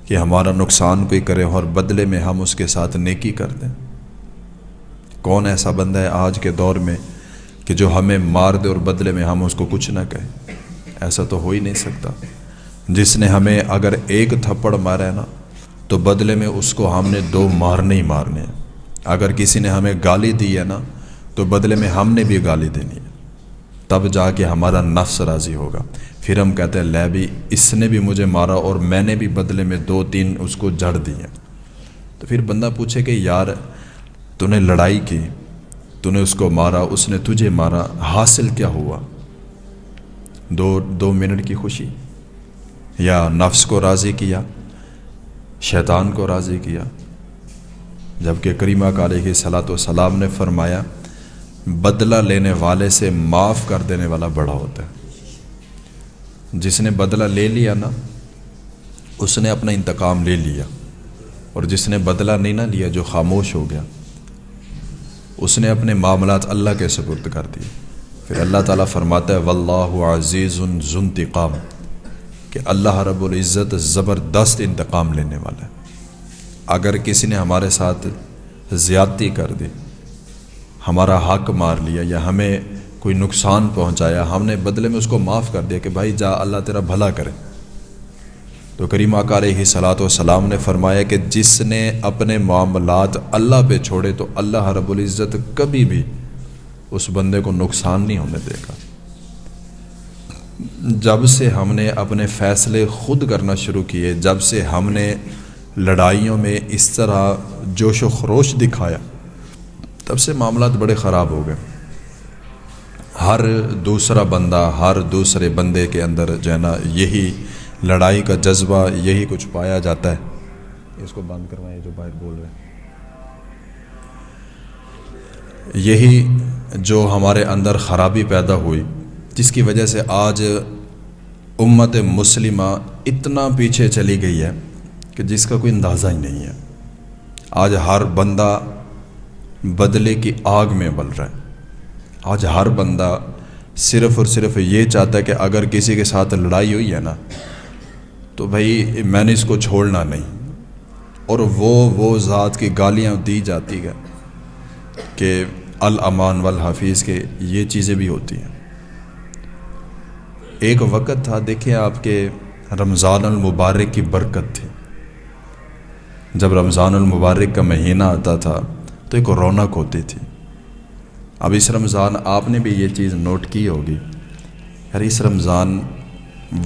کہ ہمارا نقصان کوئی کرے اور بدلے میں ہم اس کے ساتھ نیکی کر دیں؟ کون ایسا بندہ ہے آج کے دور میں کہ جو ہمیں مار دے اور بدلے میں ہم اس کو کچھ نہ کہیں؟ ایسا تو ہو ہی نہیں سکتا۔ جس نے ہمیں اگر ایک تھپڑ مارا ہے نا تو بدلے میں اس کو ہم نے 2 مارنے ہی مارنے ہیں۔ اگر کسی نے ہمیں گالی دی ہے نا تو بدلے میں ہم نے بھی گالی دینی ہے، تب جا کے ہمارا نفس راضی ہوگا۔ پھر ہم کہتے ہیں لے بھی اس نے بھی مجھے مارا اور میں نے بھی بدلے میں 2-3 اس کو جڑ دی ہیں۔ تو پھر بندہ پوچھے کہ یار تو نے لڑائی کی، تو نے اس کو مارا، اس نے تجھے مارا، حاصل کیا ہوا؟ 2 منٹ کی خوشی؟ یا نفس کو راضی کیا، شیطان کو راضی کیا؟ جبکہ کریمہ علیہ الصلوۃ والسلام نے فرمایا بدلہ لینے والے سے معاف کر دینے والا بڑا ہوتا ہے۔ جس نے بدلہ لے لیا نا اس نے اپنا انتقام لے لیا، اور جس نے بدلہ نہیں نہ لیا، جو خاموش ہو گیا، اس نے اپنے معاملات اللہ کے سپرد کر دیے۔ پھر اللہ تعالیٰ فرماتا ہے واللہ عزیز ذو انتقام، کہ اللہ رب العزت زبردست انتقام لینے والا ہے۔ اگر کسی نے ہمارے ساتھ زیادتی کر دی، ہمارا حق مار لیا یا ہمیں کوئی نقصان پہنچایا، ہم نے بدلے میں اس کو معاف کر دیا کہ بھائی جا اللہ تیرا بھلا کرے، تو کریمہ علیہ الصلوۃ والسلام نے فرمایا کہ جس نے اپنے معاملات اللہ پہ چھوڑے تو اللہ رب العزت کبھی بھی اس بندے کو نقصان نہیں ہونے دے گا۔ جب سے ہم نے اپنے فیصلے خود کرنا شروع کیے، جب سے ہم نے لڑائیوں میں اس طرح جوش و خروش دکھایا، تب سے معاملات بڑے خراب ہو گئے۔ ہر دوسرا بندہ، ہر دوسرے بندے کے اندر جو ہے نا یہی لڑائی کا جذبہ، یہی کچھ پایا جاتا ہے۔ اس کو بند کروائیں جو باہر بول رہے ہیں۔ یہی جو ہمارے اندر خرابی پیدا ہوئی، جس کی وجہ سے آج امت مسلمہ اتنا پیچھے چلی گئی ہے کہ جس کا کوئی اندازہ ہی نہیں ہے۔ آج ہر بندہ بدلے کی آگ میں بل رہا ہے۔ آج ہر بندہ صرف اور صرف یہ چاہتا ہے کہ اگر کسی کے ساتھ لڑائی ہوئی ہے نا تو بھائی میں نے اس کو چھوڑنا نہیں، اور وہ ذات کی گالیاں دی جاتی ہے کہ الامان والحفیظ کے یہ چیزیں بھی ہوتی ہیں۔ ایک وقت تھا، دیکھیں آپ کے رمضان المبارک کی برکت تھی۔ جب رمضان المبارک کا مہینہ آتا تھا تو ایک رونق ہوتی تھی۔ اب اس رمضان آپ نے بھی یہ چیز نوٹ کی ہوگی، یار اس رمضان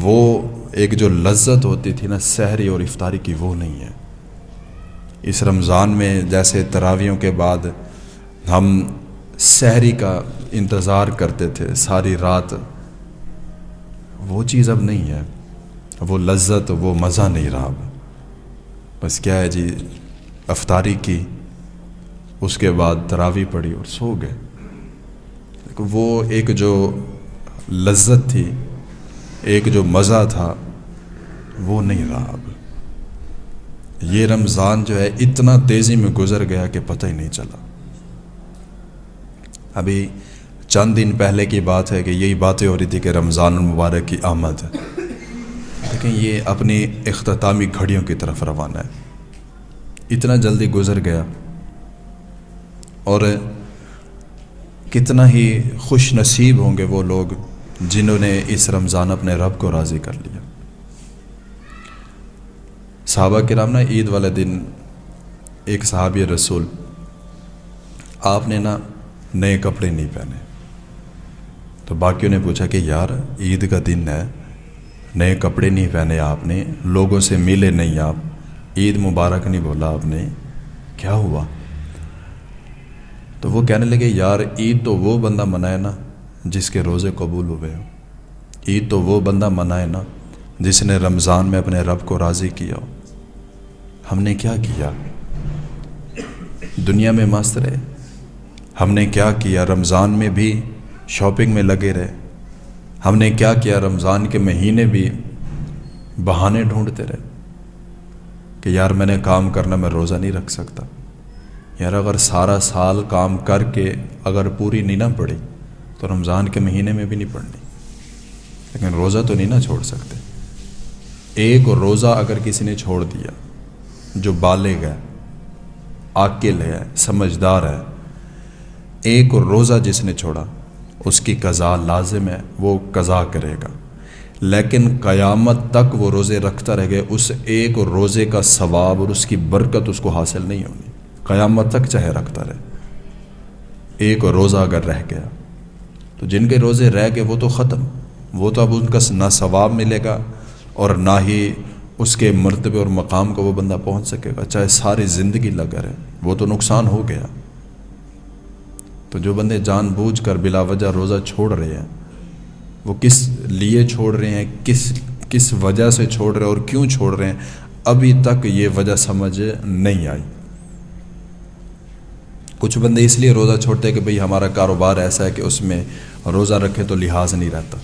وہ ایک جو لذت ہوتی تھی نا سحری اور افطاری کی، وہ نہیں ہے۔ اس رمضان میں جیسے تراویحوں کے بعد ہم سحری کا انتظار کرتے تھے ساری رات، وہ چیز اب نہیں ہے، وہ لذت، وہ مزہ نہیں رہا۔ بس کیا ہے جی، افطاری کی، اس کے بعد تراویح پڑھی اور سو گئے۔ وہ ایک جو لذت تھی، ایک جو مزہ تھا، وہ نہیں رہا اب۔ یہ رمضان جو ہے اتنا تیزی میں گزر گیا کہ پتہ ہی نہیں چلا۔ ابھی چند دن پہلے کی بات ہے کہ یہی باتیں ہو رہی تھی کہ رمضان المبارک کی آمد ہے، لیکن یہ اپنی اختتامی گھڑیوں کی طرف روانہ ہے۔ اتنا جلدی گزر گیا، اور کتنا ہی خوش نصیب ہوں گے وہ لوگ جنہوں نے اس رمضان اپنے رب کو راضی کر لیا۔ صحابہ کرام نا عید والے دن، ایک صحابی رسول، آپ نے نا نئے کپڑے نہیں پہنے، تو باقیوں نے پوچھا کہ یار عید کا دن ہے، نئے کپڑے نہیں پہنے آپ نے، لوگوں سے ملے نہیں آپ، عید مبارک نہیں بولا آپ نے، کیا ہوا؟ تو وہ کہنے لگے یار عید تو وہ بندہ منائے نا جس کے روزے قبول ہوئے ہو، عید تو وہ بندہ منائے نا جس نے رمضان میں اپنے رب کو راضی کیا ہو۔ ہم نے کیا کیا؟ دنیا میں مست رہے۔ ہم نے کیا کیا؟ رمضان میں بھی شاپنگ میں لگے رہے۔ ہم نے کیا کیا؟ رمضان کے مہینے بھی بہانے ڈھونڈتے رہے کہ یار میں نے کام کرنا، میں روزہ نہیں رکھ سکتا۔ یار اگر سارا سال کام کر کے اگر پوری نہیں نہ پڑی تو رمضان کے مہینے میں بھی نہیں پڑھنی، لیکن روزہ تو نہیں نہ چھوڑ سکتے۔ ایک روزہ اگر کسی نے چھوڑ دیا جو بالغ ہے، عاقل ہے، سمجھدار ہے، ایک روزہ جس نے چھوڑا اس کی قضا لازم ہے، وہ قضا کرے گا، لیکن قیامت تک وہ روزے رکھتا رہ گئے، اس ایک روزے کا ثواب اور اس کی برکت اس کو حاصل نہیں ہونی، قیامت تک چاہے رکھتا رہے۔ ایک روزہ اگر رہ گیا تو جن کے روزے رہ گئے وہ تو ختم، وہ تو اب ان کا نہ ثواب ملے گا اور نہ ہی اس کے مرتبے اور مقام کو وہ بندہ پہنچ سکے گا، چاہے ساری زندگی لگا رہے، وہ تو نقصان ہو گیا۔ تو جو بندے جان بوجھ کر بلا وجہ روزہ چھوڑ رہے ہیں، وہ کس لیے چھوڑ رہے ہیں، کس وجہ سے چھوڑ رہے ہیں اور کیوں چھوڑ رہے ہیں، ابھی تک یہ وجہ سمجھ نہیں آئی۔ کچھ بندے اس لیے روزہ چھوڑتے ہیں کہ بھئی ہمارا کاروبار ایسا ہے کہ اس میں روزہ رکھے تو لحاظ نہیں رہتا۔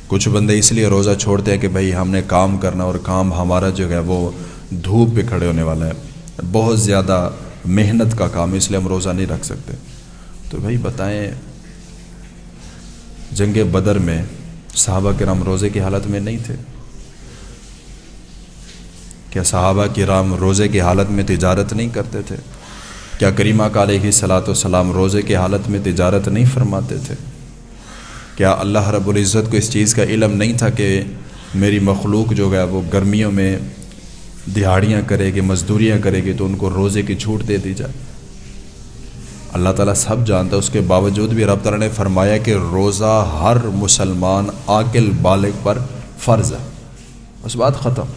کچھ بندے اس لیے روزہ چھوڑتے ہیں کہ بھئی ہم نے کام کرنا اور کام ہمارا جو ہے وہ دھوپ پہ کھڑے ہونے والا ہے، بہت زیادہ محنت کا کام، اس لیے ہم روزہ نہیں رکھ سکتے۔ تو بھئی بتائیں، جنگ بدر میں صحابہ کرام روزے کی حالت میں نہیں تھے؟ کیا صحابہ کرام روزے کی حالت میں تجارت نہیں کرتے تھے؟ کیا کریمہ کا علیہ الصلاۃ والسلام روزے کی حالت میں تجارت نہیں فرماتے تھے؟ کیا اللہ رب العزت کو اس چیز کا علم نہیں تھا کہ میری مخلوق جو ہے وہ گرمیوں میں دہاڑیاں کرے گی، مزدوریاں کرے گی، تو ان کو روزے کی چھوٹ دے دی جائے؟ اللہ تعالیٰ سب جانتا ہے، اس کے باوجود بھی رب تعالیٰ نے فرمایا کہ روزہ ہر مسلمان عاقل بالغ پر فرض ہے، بس بات ختم۔